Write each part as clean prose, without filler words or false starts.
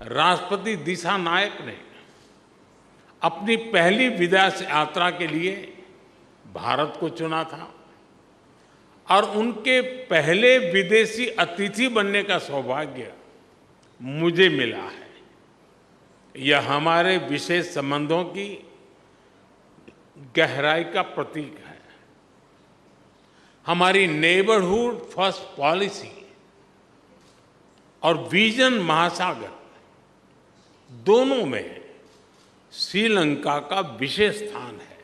राष्ट्रपति दिशा नायक ने अपनी पहली विदेश यात्रा के लिए भारत को चुना था और उनके पहले विदेशी अतिथि बनने का सौभाग्य मुझे मिला है। यह हमारे विशेष संबंधों की गहराई का प्रतीक है। हमारी नेबरहुड फर्स्ट पॉलिसी और विजन महासागर दोनों में श्रीलंका का विशेष स्थान है।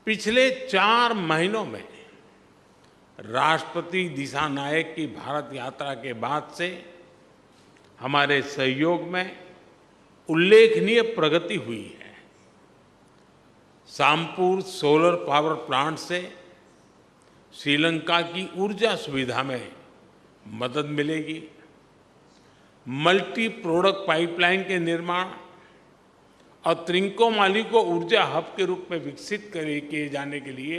पिछले 4 महीनों में राष्ट्रपति दिशानायक की भारत यात्रा के बाद से हमारे सहयोग में उल्लेखनीय प्रगति हुई है। सामपुर सोलर पावर प्लांट से श्रीलंका की ऊर्जा सुविधा में मदद मिलेगी। मल्टी प्रोडक्ट पाइपलाइन के निर्माण और त्रिंकोमाली को ऊर्जा हब के रूप में विकसित किए जाने के लिए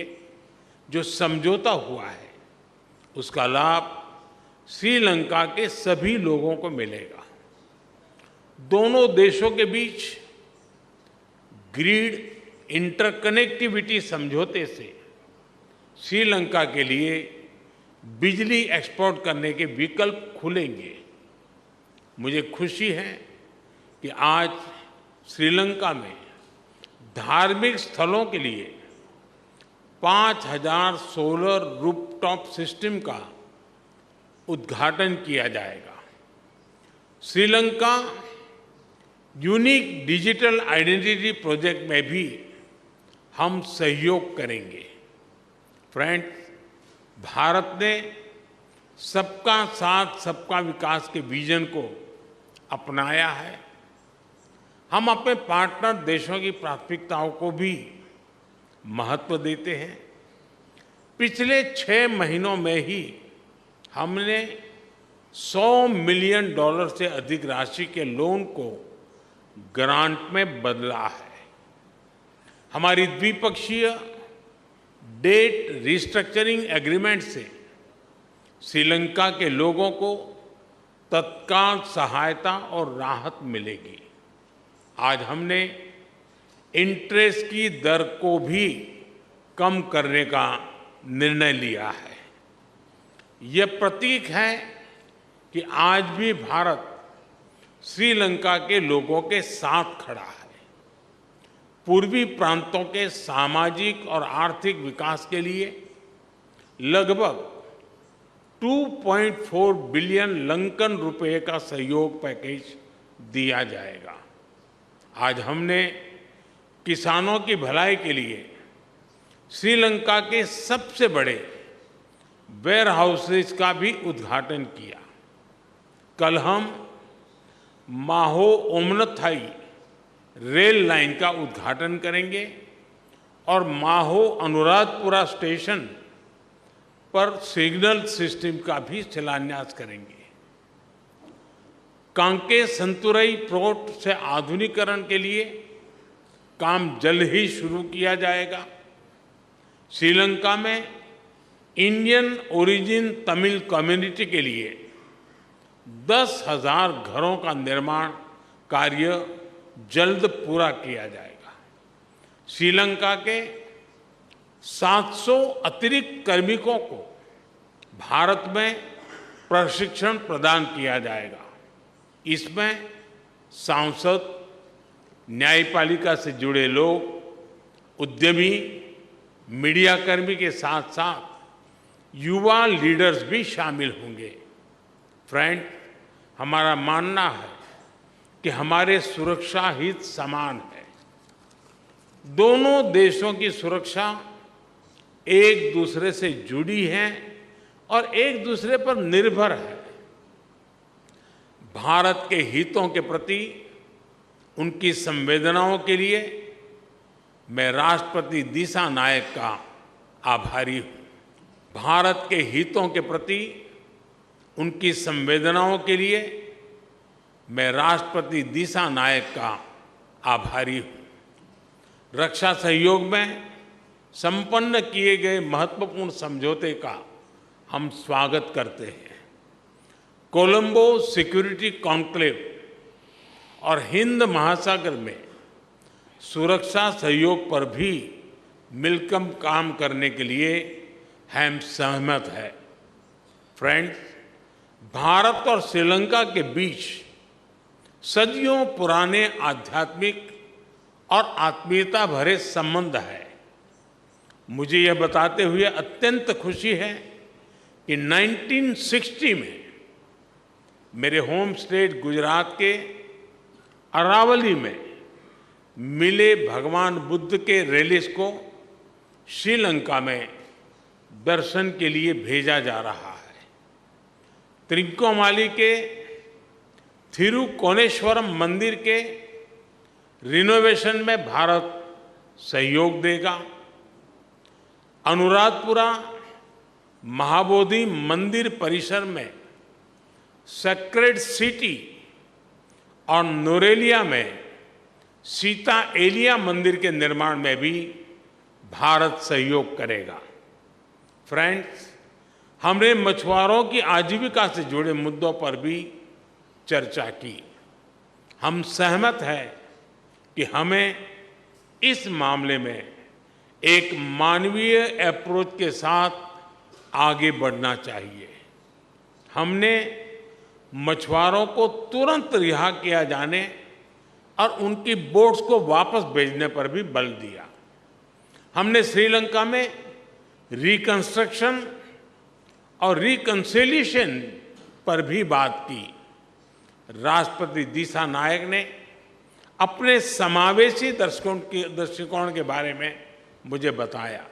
जो समझौता हुआ है, उसका लाभ श्रीलंका के सभी लोगों को मिलेगा। दोनों देशों के बीच ग्रिड इंटरकनेक्टिविटी समझौते से श्रीलंका के लिए बिजली एक्सपोर्ट करने के विकल्प खुलेंगे। मुझे खुशी है कि आज श्रीलंका में धार्मिक स्थलों के लिए 5000 सोलर रूफटॉप सिस्टम का उद्घाटन किया जाएगा। Sri Lanka unique digital identity project में भी हम सहयोग करेंगे। फ्रेंड्स, भारत ने सबका साथ सबका विकास के विजन को अपनाया है। हम अपने पार्टनर देशों की प्राथमिकताओं को भी महत्व देते हैं। पिछले 6 महीनों में ही हमने $100 मिलियन से अधिक राशि के लोन को ग्रांट में बदला है। हमारी द्विपक्षीय डेट रिस्ट्रक्चरिंग एग्रीमेंट से श्रीलंका के लोगों को तत्काल सहायता और राहत मिलेगी। आज हमने इंटरेस्ट की दर को भी कम करने का निर्णय लिया है। यह प्रतीक है कि आज भी भारत श्रीलंका के लोगों के साथ खड़ा है। पूर्वी प्रांतों के सामाजिक और आर्थिक विकास के लिए लगभग 2.4 बिलियन लंकन रुपए का सहयोग पैकेज दिया जाएगा। आज हमने किसानों की भलाई के लिए श्रीलंका के सबसे बड़े वेयर हाउसेज का भी उद्घाटन किया। कल हम माहो ओमनथाई रेल लाइन का उद्घाटन करेंगे और माहो अनुराधपुरा स्टेशन पर सिग्नल सिस्टम का भी शिलान्यास करेंगे। कांके संतुरई पोर्ट से आधुनिकीकरण के लिए काम जल्द ही शुरू किया जाएगा। श्रीलंका में इंडियन ओरिजिन तमिल कम्युनिटी के लिए 10,000 घरों का निर्माण कार्य जल्द पूरा किया जाएगा। श्रीलंका के 700 अतिरिक्त कार्मिकों को भारत में प्रशिक्षण प्रदान किया जाएगा। इसमें सांसद, न्यायपालिका से जुड़े लोग, उद्यमी, मीडियाकर्मी के साथ साथ युवा लीडर्स भी शामिल होंगे। फ्रेंड, हमारा मानना है कि हमारे सुरक्षा हित समान है। दोनों देशों की सुरक्षा एक दूसरे से जुड़ी है और एक दूसरे पर निर्भर है। भारत के हितों के प्रति उनकी संवेदनाओं के लिए मैं राष्ट्रपति दिशा नायक का आभारी हूं। भारत के हितों के प्रति उनकी संवेदनाओं के लिए मैं राष्ट्रपति दिशा नायक का आभारी हूं। रक्षा सहयोग में संपन्न किए गए महत्वपूर्ण समझौते का हम स्वागत करते हैं। कोलंबो सिक्योरिटी कॉन्क्लेव और हिंद महासागर में सुरक्षा सहयोग पर भी मिलकर काम करने के लिए हम सहमत हैं। फ्रेंड्स, भारत और श्रीलंका के बीच सदियों पुराने आध्यात्मिक और आत्मीयता भरे संबंध है। मुझे यह बताते हुए अत्यंत खुशी है कि 1960 में मेरे होम स्टेट गुजरात के अरावली में मिले भगवान बुद्ध के रेलिस को श्रीलंका में दर्शन के लिए भेजा जा रहा है। त्रिकोमाली के थिरुकोनेश्वरम मंदिर के रिनोवेशन में भारत सहयोग देगा। अनुराधपुरा महाबोधि मंदिर परिसर में सेक्रेड सिटी और नोरेलिया में सीता एलिया मंदिर के निर्माण में भी भारत सहयोग करेगा। फ्रेंड्स, हमने मछुआरों की आजीविका से जुड़े मुद्दों पर भी चर्चा की। हम सहमत हैं कि हमें इस मामले में एक मानवीय अप्रोच के साथ आगे बढ़ना चाहिए। हमने मछुआरों को तुरंत रिहा किया जाने और उनकी बोट्स को वापस भेजने पर भी बल दिया। हमने श्रीलंका में रिकंस्ट्रक्शन और रिकंसिलिएशन पर भी बात की। राष्ट्रपति दिशा नायक ने अपने समावेशी दृष्टिकोण के बारे में मुझे बताया।